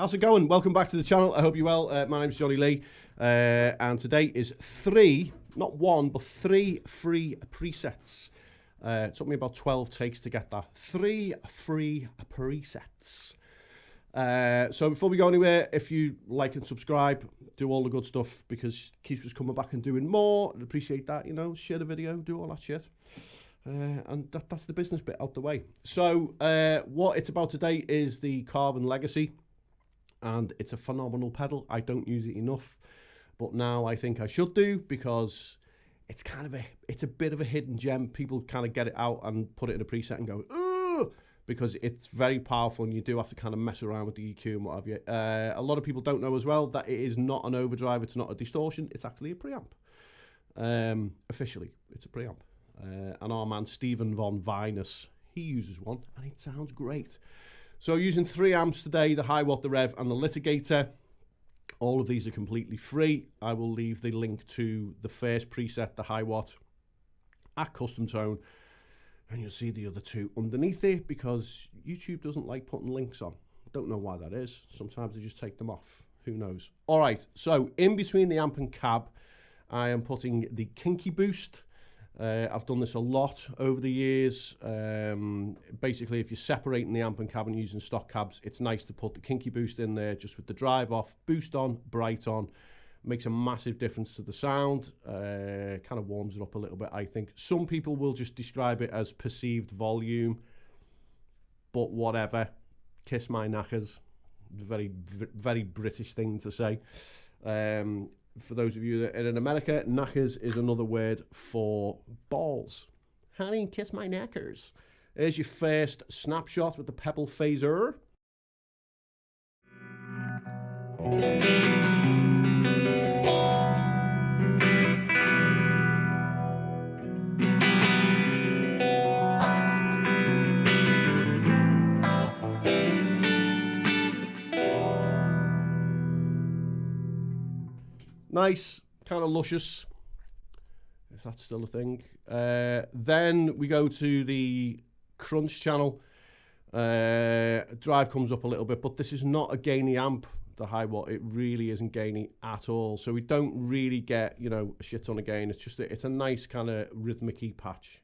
How's it going? Welcome back to the channel. I hope you're well. My name's Johnny Lee, and today is not one, but three free presets. It took me about 12 takes to get that. 3 free presets. So before we go anywhere, if you like and subscribe, do all the good stuff, because it keeps us coming back and doing more. I'd appreciate that, you know, share the video, do all that shit. And that's the business bit out the way. So what it's about today is the Carvin Legacy, and it's a phenomenal pedal. I don't use it enough, but now I think I should do, because it's kind of it's a bit of a hidden gem. People kind of get it out and put it in a preset and go, ooh, because it's very powerful, and you do have to kind of mess around with the EQ and what have you. A lot of people don't know as well that it is not an overdrive, it's not a distortion, it's actually a preamp. Officially, it's a preamp. And our man Stephen von Vinus, he uses one, and it sounds great. So using 3 amps today, the high watt, the rev, and the litigator. All of these are completely free. I will leave the link to the first preset, the high watt, at custom tone, and you'll see the other 2 underneath it, because YouTube doesn't like putting links on. Don't know why that is. Sometimes they just take them off. Who knows? All right, so in between the amp and cab, I am putting the Kinky Boost. I've done this a lot over the years. Basically, if you're separating the amp and cab and using stock cabs, it's nice to put the Kinky Boost in there, just with the drive off, boost on, bright on. Makes a massive difference to the sound. Kind of warms it up a little bit, I think. Some people will just describe it as perceived volume, but whatever. Kiss my knackers. Very, very British thing to say. For those of you that are in America, knackers is another word for balls. Honey, kiss my knackers. Here's your first snapshot with the Pebble Phaser. Nice, kind of luscious, if that's still a thing. Then we go to the crunch channel. Drive comes up a little bit, but this is not a gainy amp, the high watt. It really isn't gainy at all. So we don't really get, you know, a shit ton of gain. It's just, it's a nice kind of rhythmic-y patch.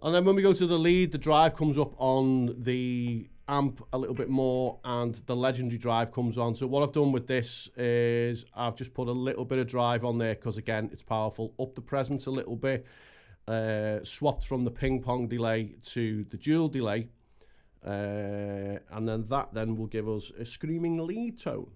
And then when we go to the lead, the drive comes up on the amp a little bit more, and the legendary drive comes on. So what I've done with this is I've just put a little bit of drive on there, because again, it's powerful. Up the presence a little bit, swapped from the ping pong delay to the dual delay, and then that then will give us a screaming lead tone.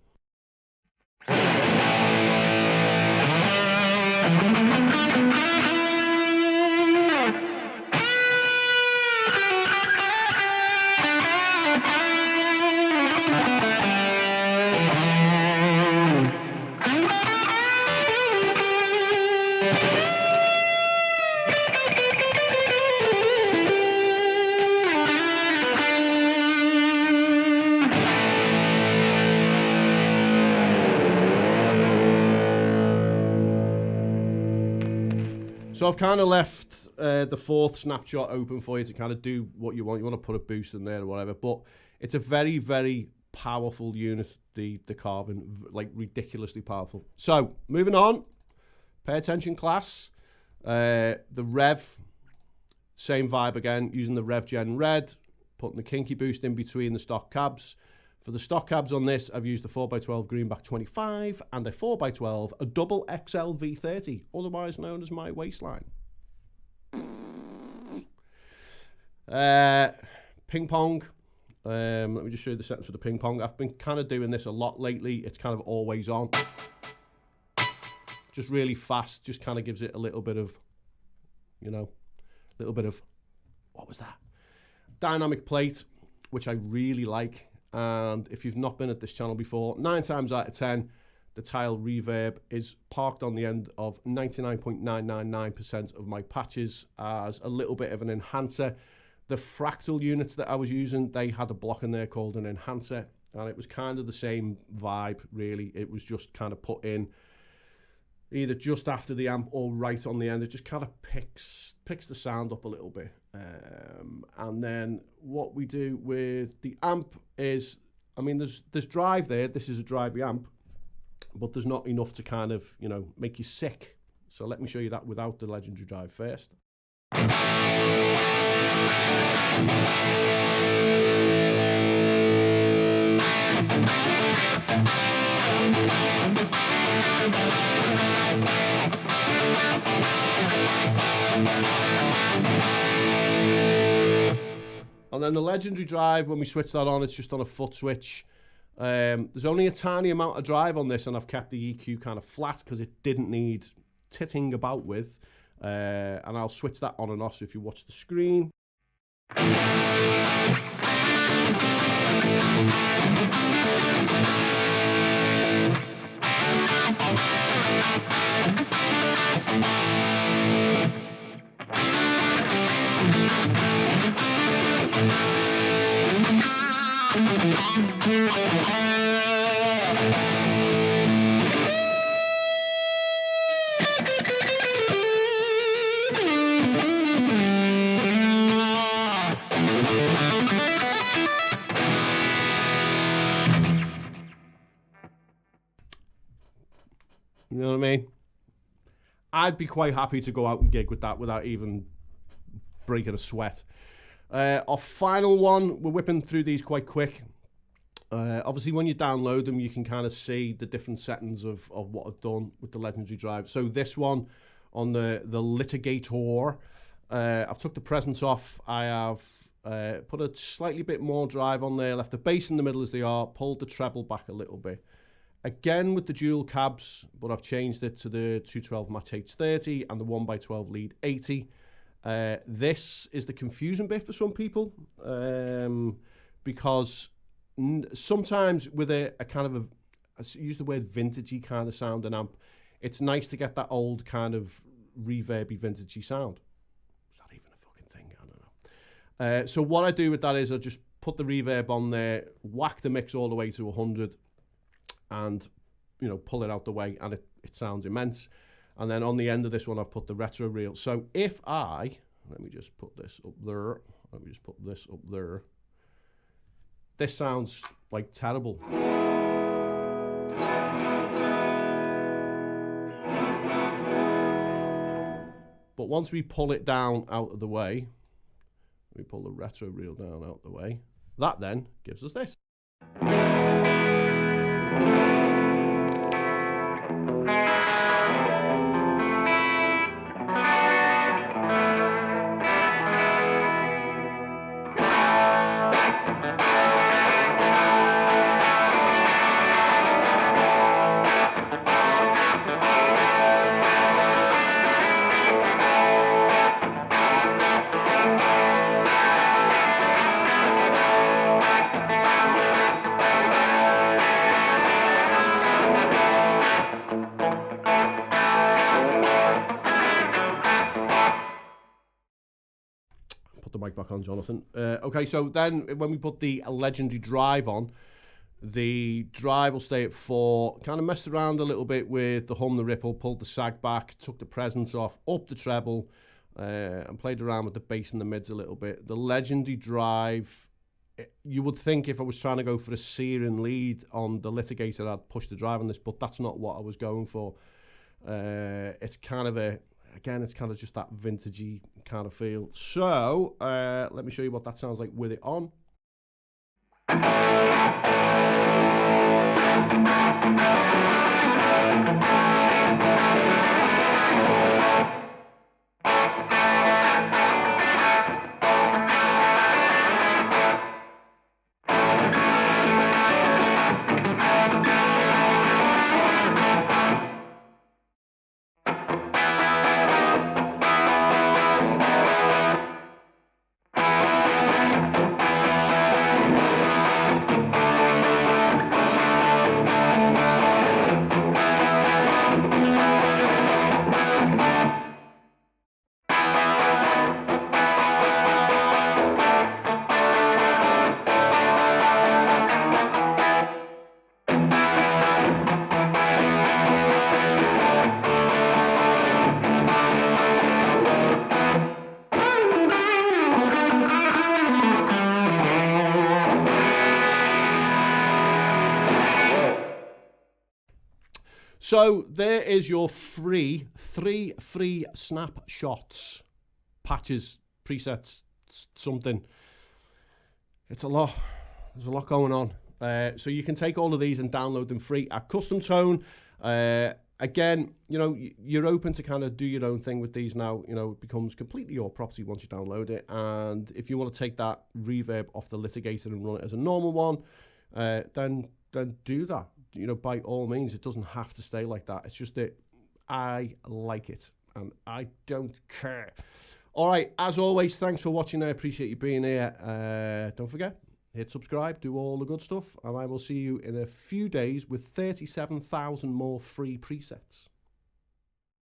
So I've kind of left the 4th snapshot open for you to kind of do what you want. You want to put a boost in there or whatever, but it's a very, very powerful unit, the Carvin, like ridiculously powerful. So moving on, pay attention class. The rev, same vibe again, using the Rev Gen Red, putting the Kinky Boost in between the stock cabs. For the stock cabs on this, I've used a 4x12 Greenback 25 and a 4x12, a double XL V30, otherwise known as my waistline. Ping pong. Let me just show you the settings for the ping pong. I've been kind of doing this a lot lately. It's kind of always on. Just really fast, just kind of gives it a little bit of, you know, what was that? Dynamic plate, which I really like. And if you've not been at this channel before, 9 times out of 10, the tile reverb is parked on the end of 99.999% of my patches as a little bit of an enhancer. The fractal units that I was using, they had a block in there called an enhancer. and it was kind of the same vibe, really. It was just kind of put in either just after the amp or right on the end. It just kind of picks the sound up a little bit. And then what we do with the amp is, I mean, there's drive there. This is a drivey amp, but there's not enough to kind of, you know, make you sick. So let me show you that without the legendary drive first. And then the legendary drive, when we switch that on, it's just on a foot switch. There's only a tiny amount of drive on this, and I've kept the EQ kind of flat because it didn't need titting about with. And I'll switch that on and off, so if you watch the screen. You know what I mean? I'd be quite happy to go out and gig with that without even breaking a sweat. Our final one, we're whipping through these quite quick. Obviously, when you download them, you can kind of see the different settings of what I've done with the legendary drive. So this one on the Litigator, I've took the presence off. I have put a slightly bit more drive on there, left the bass in the middle as they are, pulled the treble back a little bit. Again with the dual cabs, but I've changed it to the 212 Match H30 and the 1x12 lead 80. This is the confusing bit for some people, because sometimes with a kind of I use the word vintagey kind of sound and amp, it's nice to get that old kind of reverby vintagey sound. Is that even a fucking thing? I don't know. So what I do with that is I just put the reverb on there, whack the mix all the way to 100, and, you know, pull it out the way, and it sounds immense. And then on the end of this one, I've put the retro reel. So if let me just put this up there. Let me just put this up there. This sounds like terrible. But once we pull it down out of the way, we pull the retro reel down out of the way, that then gives us this. Put the mic back on, Jonathan. Okay, so then when we put the legendary drive on, the drive will stay at 4. Kind of messed around a little bit with the hum, the ripple, pulled the sag back, took the presence off, up the treble, and played around with the bass and the mids a little bit. The legendary drive, you would think if I was trying to go for a searing lead on the Litigator, I'd push the drive on this, but that's not what I was going for. It's kind of it's kind of just that vintagey kind of feel. So let me show you what that sounds like with it on. So there is your three free snapshots, patches, presets, something. It's a lot. There's a lot going on. So you can take all of these and download them free at Custom Tone. Again, you know, you're open to kind of do your own thing with these now. You know, it becomes completely your property once you download it. And if you want to take that reverb off the litigator and run it as a normal one, then do that. You know, by all means, it doesn't have to stay like that. It's just that I like it and I don't care. All right, as always, thanks for watching. I appreciate you being here. Don't forget, hit subscribe, do all the good stuff, and I will see you in a few days with 37,000 more free presets.